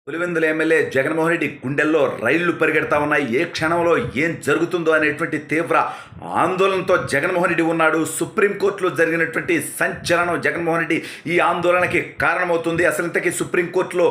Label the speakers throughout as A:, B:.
A: Pulivendula MLA Jaganmohan Reddy గుండెల్లో రైళ్లు పరిగెడతా ఉన్నాయి. ఏ క్షణంలో ఏం జరుగుతుందో అనేటువంటి తీవ్ర ఆందోళనతో జగన్మోహన్ రెడ్డి ఉన్నాడు. సుప్రీంకోర్టులో జరిగినటువంటి సంచలనం జగన్మోహన్ రెడ్డి ఈ ఆందోళనకి కారణమవుతుంది. అసలు ఇంతకీ సుప్రీంకోర్టులో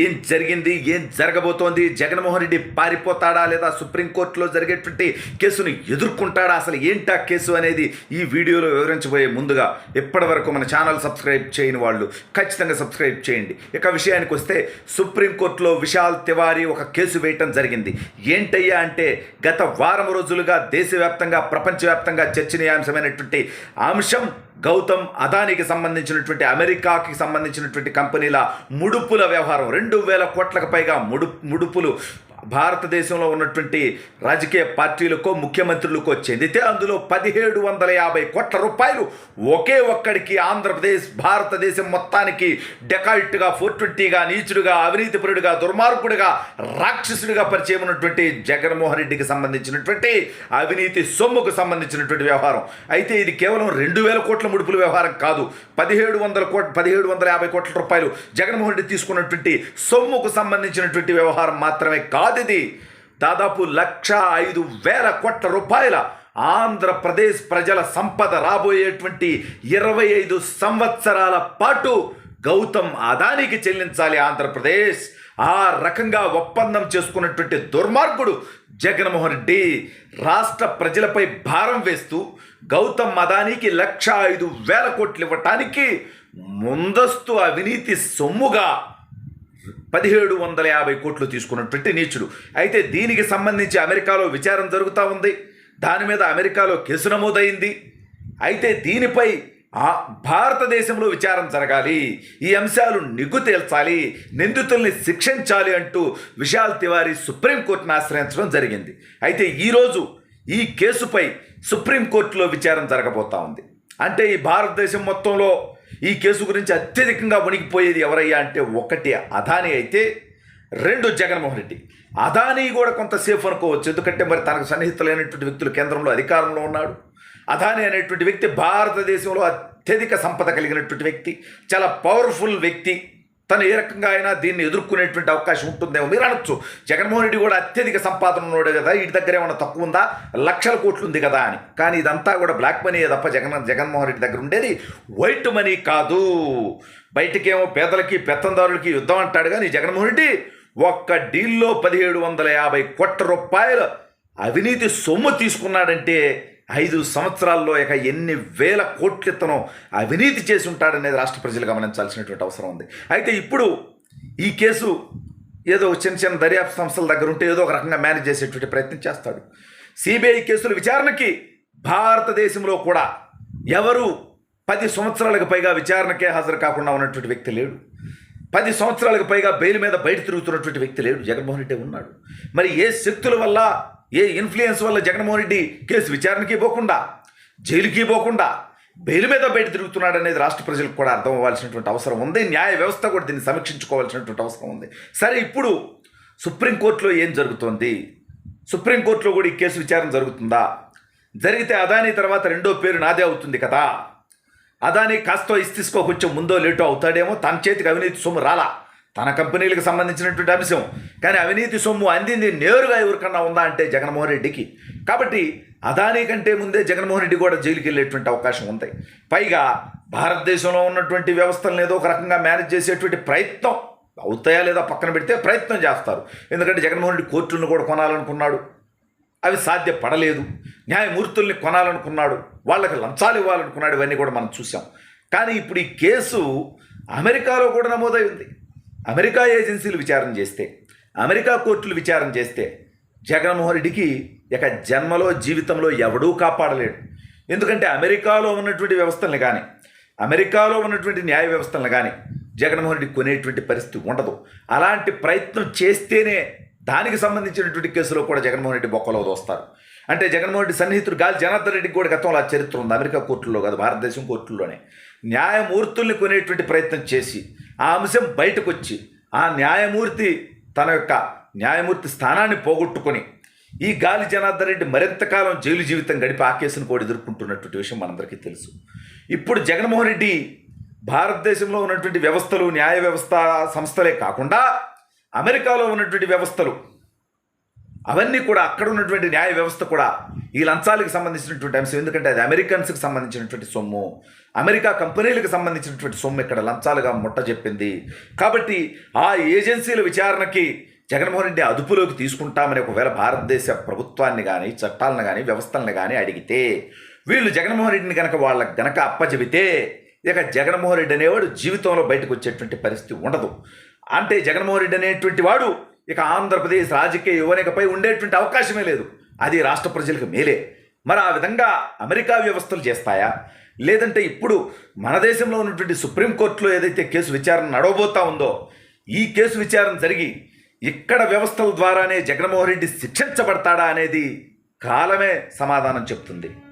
A: ఏం జరిగింది, ఏం జరగబోతోంది, జగన్మోహన్ రెడ్డి పారిపోతాడా లేదా సుప్రీంకోర్టులో జరిగేటువంటి కేసును ఎదుర్కొంటాడా, అసలు ఏంటా కేసు అనేది ఈ వీడియోలో వివరించబోయే ముందుగా ఇప్పటి వరకు మన ఛానల్ సబ్స్క్రైబ్ చేయని వాళ్ళు ఖచ్చితంగా సబ్స్క్రైబ్ చేయండి. ఇక విషయానికి వస్తే సుప్రీంకోర్టులో విశాల్ తివారీ ఒక కేసు వేయటం జరిగింది. ఏంటయ్యా అంటే గత వారం రోజులుగా దేశవ్యాప్తంగా ప్రపంచవ్యాప్తంగా చర్చనీయాంశమైనటువంటి అంశం గౌతమ్ అదానీకి సంబంధించినటువంటి అమెరికాకి సంబంధించినటువంటి కంపెనీల ముడుపుల వ్యవహారం. 2,000 కోట్లకు పైగా ముడుపులు భారతదేశంలో ఉన్నటువంటి రాజకీయ పార్టీలకో ముఖ్యమంత్రులకో చెందితే అందులో 1,750 కోట్ల రూపాయలు ఒకే ఒక్కడికి ఆంధ్రప్రదేశ్ భారతదేశం మొత్తానికి డెకాయిట్గా, 420గా, నీచుడుగా, అవినీతిపరుడుగా, దుర్మార్గుడిగా, రాక్షసుడిగా పరిచయం ఉన్నటువంటి జగన్మోహన్ రెడ్డికి సంబంధించినటువంటి అవినీతి సొమ్ముకు సంబంధించినటువంటి వ్యవహారం. అయితే ఇది కేవలం 2,000 కోట్ల ముడుపుల వ్యవహారం కాదు. 1,750 కోట్ల రూపాయలు జగన్మోహన్ రెడ్డి తీసుకున్నటువంటి సొమ్ముకు సంబంధించినటువంటి వ్యవహారం మాత్రమే కాదు. ఇది దాదాపు 1,05,000 కోట్ల రూపాయల ఆంధ్రప్రదేశ్ ప్రజల సంపద రాబోయేటువంటి 25 సంవత్సరాల పాటు గౌతమ్ అదానీకి చెల్లించాలి ఆంధ్రప్రదేశ్. ఆ రకంగా ఒప్పందం చేసుకున్నటువంటి దుర్మార్గుడు జగన్మోహన్ రెడ్డి రాష్ట్ర ప్రజలపై భారం వేస్తూ గౌతమ్ అదానీకి 1,05,000 కోట్లు ఇవ్వటానికి ముందస్తు అవినీతి సొమ్ముగా 1,750 కోట్లు తీసుకున్నటువంటి నీచుడు. అయితే దీనికి సంబంధించి అమెరికాలో విచారణ జరుగుతూ ఉంది. దాని మీద అమెరికాలో కేసు నమోదైంది. అయితే దీనిపై భారతదేశంలో విచారణ జరగాలి, ఈ అంశాలు నిగ్గు తేల్చాలి, నిందితుల్ని శిక్షించాలి అంటూ విశాల్ తివారీ సుప్రీంకోర్టును ఆశ్రయించడం జరిగింది. అయితే ఈరోజు ఈ కేసుపై సుప్రీంకోర్టులో విచారణ జరగబోతా ఉంది. అంటే ఈ భారతదేశం మొత్తంలో ఈ కేసు గురించి అత్యధికంగా వణికిపోయేది ఎవరయ్యా అంటే 1 అదానీ అయితే 2 జగన్మోహన్ రెడ్డి. అదానీ కూడా కొంత సేఫ్ అనుకోవచ్చు, ఎందుకంటే మరి తనకు సన్నిహితులైనటువంటి వ్యక్తులు కేంద్రంలో అధికారంలో ఉన్నాడు. అదానీ అనేటువంటి వ్యక్తి భారతదేశంలో అత్యధిక సంపద కలిగినటువంటి వ్యక్తి, చాలా పవర్ఫుల్ వ్యక్తి. తను ఏ రకంగా అయినా దీన్ని ఎదుర్కొనేటువంటి అవకాశం ఉంటుందేమో. మీరు అనొచ్చు జగన్మోహన్ రెడ్డి కూడా అత్యధిక సంపాదన ఉన్నాడు కదా, వీటి దగ్గర ఏమైనా తక్కువ ఉందా, 1,00,000 కోట్లు ఉంది కదా అని. కానీ ఇదంతా కూడా బ్లాక్ మనీ తప్ప జగన్మోహన్ రెడ్డి దగ్గర ఉండేది వైట్ మనీ కాదు. బయటకేమో పేదలకి పెత్తందారులకి యుద్ధం అంటాడు, కానీ జగన్మోహన్ రెడ్డి ఒక్క డీల్లో 1,750 కోట్ల రూపాయలు అవినీతి సొమ్ము తీసుకున్నాడంటే 5 సంవత్సరాల్లో ఇక ఎన్ని వేల కోట్లు ఇతను అవినీతి చేసి ఉంటాడనేది రాష్ట్ర ప్రజలు గమనించాల్సినటువంటి అవసరం ఉంది. అయితే ఇప్పుడు ఈ కేసు ఏదో చిన్న దర్యాప్తు సంస్థల దగ్గర ఉంటే ఏదో ఒక రకంగా మేనేజ్ చేసేటువంటి ప్రయత్నం చేస్తాడు. సిబిఐ కేసుల విచారణకి భారతదేశంలో కూడా ఎవరు 10 సంవత్సరాలకు పైగా విచారణకే హాజరు కాకుండా ఉన్నటువంటి వ్యక్తి లేడు. 10 సంవత్సరాలకు పైగా బెయిల్ మీద బయట తిరుగుతున్నటువంటి వ్యక్తి లేడు, జగన్మోహన్ రెడ్డి ఉన్నాడు. మరి ఏ శక్తుల వల్ల, ఏ ఇన్ఫ్లుయెన్స్ వల్ల జగన్మోహన్ రెడ్డి కేసు విచారణకి పోకుండా, జైలుకి పోకుండా బెయిల్ మీద బయట తిరుగుతున్నాడు అనేది రాష్ట్ర ప్రజలకు కూడా అర్థం అవ్వాల్సినటువంటి అవసరం ఉంది. న్యాయ వ్యవస్థ కూడా దీన్ని సమీక్షించుకోవాల్సినటువంటి అవసరం ఉంది. సరే, ఇప్పుడు సుప్రీంకోర్టులో ఏం జరుగుతోంది? సుప్రీంకోర్టులో కూడా ఈ కేసు విచారణ జరుగుతుందా? జరిగితే అదానీ తర్వాత 2వ పేరు నాదే అవుతుంది కదా. అదానీ కాస్తో ఇస్తీసుకో కొంచెం ముందో లేటో అవుతాడేమో. తన చేతికి అవినీతి సొమ్ము రాలా, తన కంపెనీలకు సంబంధించినటువంటి అంశం. కానీ అవినీతి సొమ్ము అందింది నేరుగా ఎవరికన్నా ఉందా అంటే జగన్మోహన్ రెడ్డికి. కాబట్టి అదానీ కంటే ముందే జగన్మోహన్ రెడ్డి కూడా జైలుకి వెళ్ళేటువంటి అవకాశం ఉంది. పైగా భారతదేశంలో ఉన్నటువంటి వ్యవస్థలను ఏదో ఒక రకంగా మేనేజ్ చేసేటువంటి ప్రయత్నం అవుతాయా లేదా పక్కన పెడితే ప్రయత్నం చేస్తారు. ఎందుకంటే జగన్మోహన్ రెడ్డి కోర్టులను కూడా కొనాలనుకున్నాడు, అవి సాధ్యపడలేదు. న్యాయమూర్తుల్ని కొనాలనుకున్నాడు, వాళ్ళకి లంచాలు ఇవ్వాలనుకున్నాడు. ఇవన్నీ కూడా మనం చూసాం. కానీ ఇప్పుడు ఈ కేసు అమెరికాలో కూడా నమోదై ఉంది. అమెరికా ఏజెన్సీలు విచారణ చేస్తే, అమెరికా కోర్టులు విచారణ చేస్తే జగన్మోహన్ రెడ్డికి ఇక జన్మలో జీవితంలో ఎవడూ కాపాడలేడు. ఎందుకంటే అమెరికాలో ఉన్నటువంటి వ్యవస్థలను కానీ, అమెరికాలో ఉన్నటువంటి న్యాయ వ్యవస్థలను కానీ జగన్మోహన్ రెడ్డి కొనేటువంటి పరిస్థితి ఉండదు. అలాంటి ప్రయత్నం చేస్తేనే దానికి సంబంధించినటువంటి కేసులో కూడా జగన్మోహన్ రెడ్డి బొక్కలో దోస్తారు. అంటే జగన్మోహన్ రెడ్డి సన్నిహితుడు గాలి జనార్దన్ రెడ్డికి కూడా గతంలో ఆ చరిత్ర ఉంది. అమెరికా కోర్టుల్లో కాదు, భారతదేశం కోర్టుల్లోనే న్యాయమూర్తుల్ని కొనేటువంటి ప్రయత్నం చేసి ఆ అంశం బయటకు వచ్చి ఆ న్యాయమూర్తి తన యొక్క న్యాయమూర్తి స్థానాన్ని పోగొట్టుకొని ఈ గాలి జనార్దన్ రెడ్డి మరింతకాలం జైలు జీవితం గడిపి ఆ కేసును కూడా ఎదుర్కొంటున్నటువంటి విషయం మనందరికీ తెలుసు. ఇప్పుడు జగన్మోహన్ రెడ్డి భారతదేశంలో ఉన్నటువంటి వ్యవస్థలు, న్యాయ వ్యవస్థ సంస్థలే కాకుండా అమెరికాలో ఉన్నటువంటి వ్యవస్థలు అవన్నీ కూడా అక్కడ ఉన్నటువంటి న్యాయ వ్యవస్థ కూడా ఈ లంచాలకు సంబంధించినటువంటి అంశం. ఎందుకంటే అది అమెరికన్స్కి సంబంధించినటువంటి సొమ్ము, అమెరికా కంపెనీలకు సంబంధించినటువంటి సొమ్ము ఇక్కడ లంచాలుగా ముట్ట చెప్పింది. కాబట్టి ఆ ఏజెన్సీల విచారణకి జగన్మోహన్ రెడ్డి అదుపులోకి తీసుకుంటామని ఒకవేళ భారతదేశ ప్రభుత్వాన్ని కానీ చట్టాలను కానీ వ్యవస్థలను కానీ అడిగితే, వీళ్ళు జగన్మోహన్ రెడ్డిని కనుక వాళ్ళకి గనక అప్పచెబితే ఇక జగన్మోహన్ రెడ్డి అనేవాడు జీవితంలో బయటకు వచ్చేటువంటి పరిస్థితి ఉండదు. అంటే జగన్మోహన్ రెడ్డి అనేటువంటి వాడు ఇక ఆంధ్రప్రదేశ్ రాజకీయ యువనికపై ఉండేటువంటి అవకాశమే లేదు. అది రాష్ట్ర ప్రజలకు మేలే. మరి ఆ విధంగా అమెరికా వ్యవస్థలు చేస్తాయా, లేదంటే ఇప్పుడు మన దేశంలో ఉన్నటువంటి సుప్రీంకోర్టులో ఏదైతే కేసు విచారణ నడవబోతా ఉందో ఈ కేసు విచారణ జరిగి ఇక్కడ వ్యవస్థల ద్వారానే జగన్మోహన్ రెడ్డి శిక్షించబడతాడా అనేది కాలమే సమాధానం చెప్తుంది.